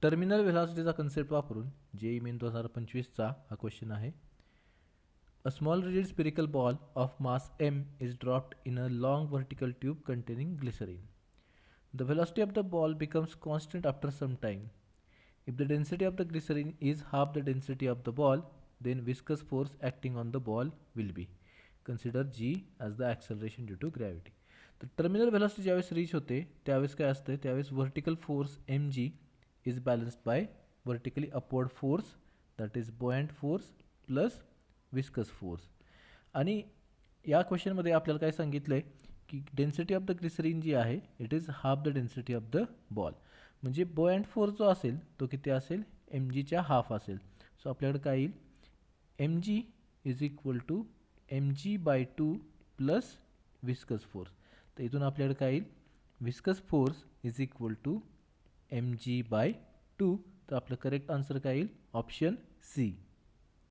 Terminal व्हेलॉसिटीचा concept वापरून JEE main 2025चा हा question आहे. A small rigid spherical ball of mass m is dropped in a long vertical tube containing glycerine. The velocity of the ball becomes constant after some time. If the density of the glycerine is half the density of the ball, then viscous force acting on the ball will be. Consider G as the acceleration due to gravity. तर terminal velocity ज्यावेळेस reach होते त्यावेळेस काय असतं, त्यावेळेस vertical force mg is balanced by vertically upward force that is buoyant force plus viscous force. आणि या क्वेश्चनमध्ये आपल्याला काय सांगितलं आहे की डेन्सिटी ऑफ द ग्लिसरीन जी आहे it is half the density of the ball. म्हणजे बुओयंट फोर्स जो असेल तो किती असेल, mgच्या हाफ असेल. सो आपल्याकडे काय येईल, mg is equal to mg/2 plus viscous force. तर इथून आपल्याकडे काय येईल, viscous force is equal to mg/2. तर आपलं करेक्ट आन्सर काय येईल, ऑप्शन सी.